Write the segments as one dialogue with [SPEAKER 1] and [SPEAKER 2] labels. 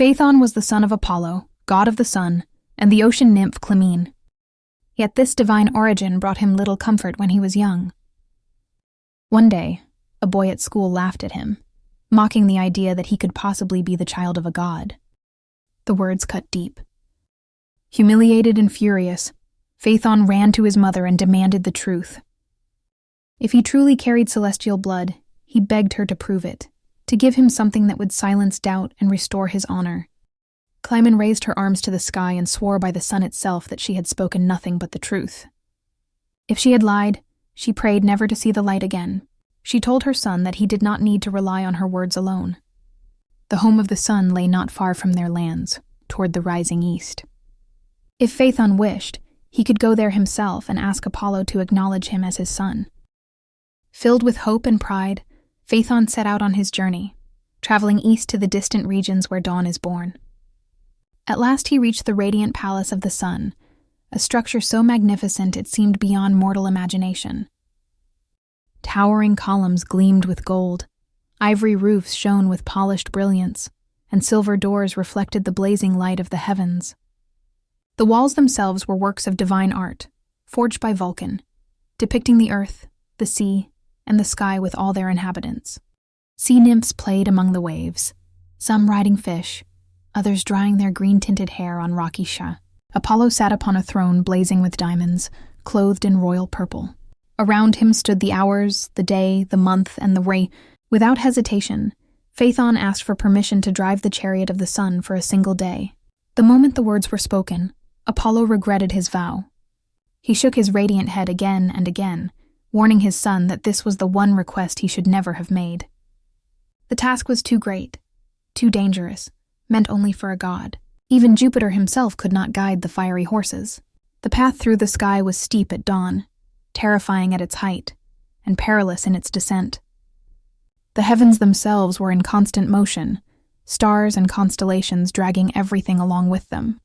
[SPEAKER 1] Phaethon was the son of Apollo, god of the sun, and the ocean nymph Clymene. Yet this divine origin brought him little comfort when he was young. One day, a boy at school laughed at him, mocking the idea that he could possibly be the child of a god. The words cut deep. Humiliated and furious, Phaethon ran to his mother and demanded the truth. If he truly carried celestial blood, he begged her to prove it, to give him something that would silence doubt and restore his honor. Clymene raised her arms to the sky and swore by the sun itself that she had spoken nothing but the truth. If she had lied, she prayed never to see the light again. She told her son that he did not need to rely on her words alone. The home of the sun lay not far from their lands, toward the rising east. If Phaethon wished, he could go there himself and ask Apollo to acknowledge him as his son. Filled with hope and pride, Phaethon set out on his journey, traveling east to the distant regions where dawn is born. At last he reached the radiant palace of the sun, a structure so magnificent it seemed beyond mortal imagination. Towering columns gleamed with gold, ivory roofs shone with polished brilliance, and silver doors reflected the blazing light of the heavens. The walls themselves were works of divine art, forged by Vulcan, depicting the earth, the sea, and the sky with all their inhabitants. Sea nymphs played among the waves, some riding fish, others drying their green-tinted hair on rocky shore. Apollo sat upon a throne blazing with diamonds, clothed in royal purple. Around him stood the hours, the day, the month, and the ray. Without hesitation, Phaethon asked for permission to drive the chariot of the sun for a single day. The moment the words were spoken, Apollo regretted his vow. He shook his radiant head again and again, warning his son that this was the one request he should never have made. The task was too great, too dangerous, meant only for a god. Even Jupiter himself could not guide the fiery horses. The path through the sky was steep at dawn, terrifying at its height, and perilous in its descent. The heavens themselves were in constant motion, stars and constellations dragging everything along with them.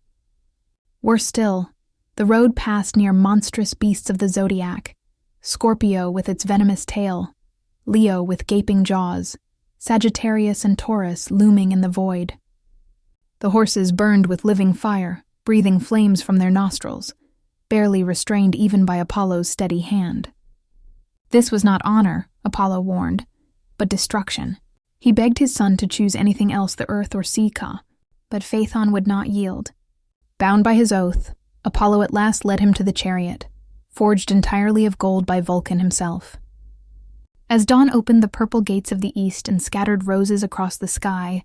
[SPEAKER 1] Worse still, the road passed near monstrous beasts of the zodiac, Scorpio with its venomous tail, Leo with gaping jaws, Sagittarius and Taurus looming in the void. The horses burned with living fire, breathing flames from their nostrils, barely restrained even by Apollo's steady hand. This was not honor, Apollo warned, but destruction. He begged his son to choose anything else the earth or sea saw, but Phaethon would not yield. Bound by his oath, Apollo at last led him to the chariot, forged entirely of gold by Vulcan himself. As dawn opened the purple gates of the east and scattered roses across the sky,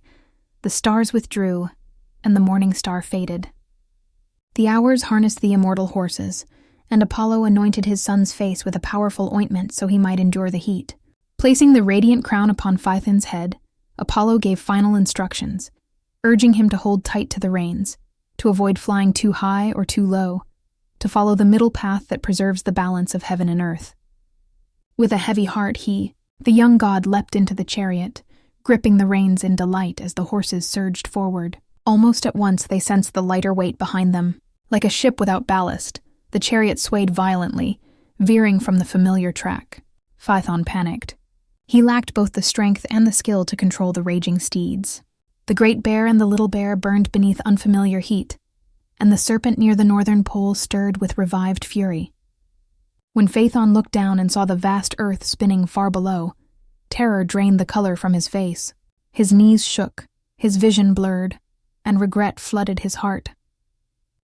[SPEAKER 1] the stars withdrew, and the morning star faded. The hours harnessed the immortal horses, and Apollo anointed his son's face with a powerful ointment so he might endure the heat. Placing the radiant crown upon Phaethon's head, Apollo gave final instructions, urging him to hold tight to the reins, to avoid flying too high or too low, to follow the middle path that preserves the balance of heaven and earth. With a heavy heart the young god leapt into the chariot, gripping the reins in delight as the horses surged forward. Almost at once they sensed the lighter weight behind them. Like a ship without ballast, the chariot swayed violently, veering from the familiar track. Phaethon panicked. He lacked both the strength and the skill to control the raging steeds. The great bear and the little bear burned beneath unfamiliar heat, and the serpent near the northern pole stirred with revived fury. When Phaethon looked down and saw the vast earth spinning far below, terror drained the color from his face. His knees shook, his vision blurred, and regret flooded his heart.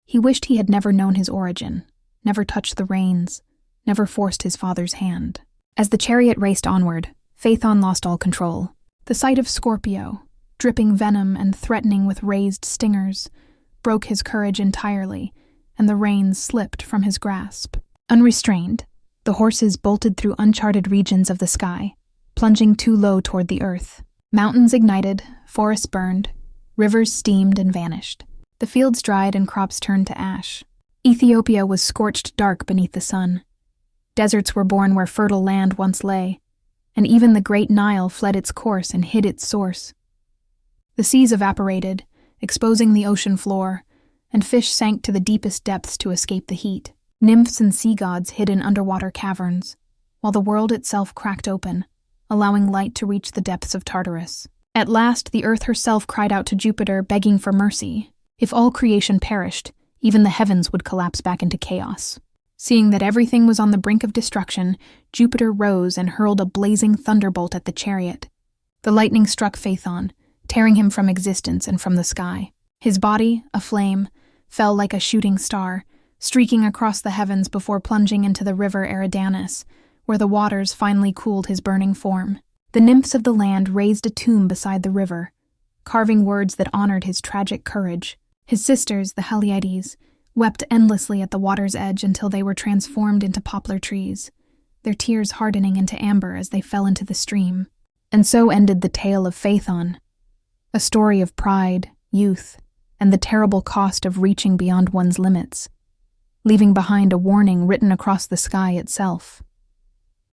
[SPEAKER 1] He wished he had never known his origin, never touched the reins, never forced his father's hand. As the chariot raced onward, Phaethon lost all control. The sight of Scorpio, dripping venom and threatening with raised stingers, broke his courage entirely, and the reins slipped from his grasp. Unrestrained, the horses bolted through uncharted regions of the sky, plunging too low toward the earth. Mountains ignited, forests burned, rivers steamed and vanished. The fields dried and crops turned to ash. Ethiopia was scorched dark beneath the sun. Deserts were born where fertile land once lay, and even the great Nile fled its course and hid its source. The seas evaporated, exposing the ocean floor, and fish sank to the deepest depths to escape the heat. Nymphs and sea gods hid in underwater caverns, while the world itself cracked open, allowing light to reach the depths of Tartarus. At last, the earth herself cried out to Jupiter, begging for mercy. If all creation perished, even the heavens would collapse back into chaos. Seeing that everything was on the brink of destruction, Jupiter rose and hurled a blazing thunderbolt at the chariot. The lightning struck Phaethon, tearing him from existence and from the sky. His body, aflame, fell like a shooting star, streaking across the heavens before plunging into the river Eridanus, where the waters finally cooled his burning form. The nymphs of the land raised a tomb beside the river, carving words that honored his tragic courage. His sisters, the Heliades, wept endlessly at the water's edge until they were transformed into poplar trees, their tears hardening into amber as they fell into the stream. And so ended the tale of Phaethon, a story of pride, youth, and the terrible cost of reaching beyond one's limits, leaving behind a warning written across the sky itself.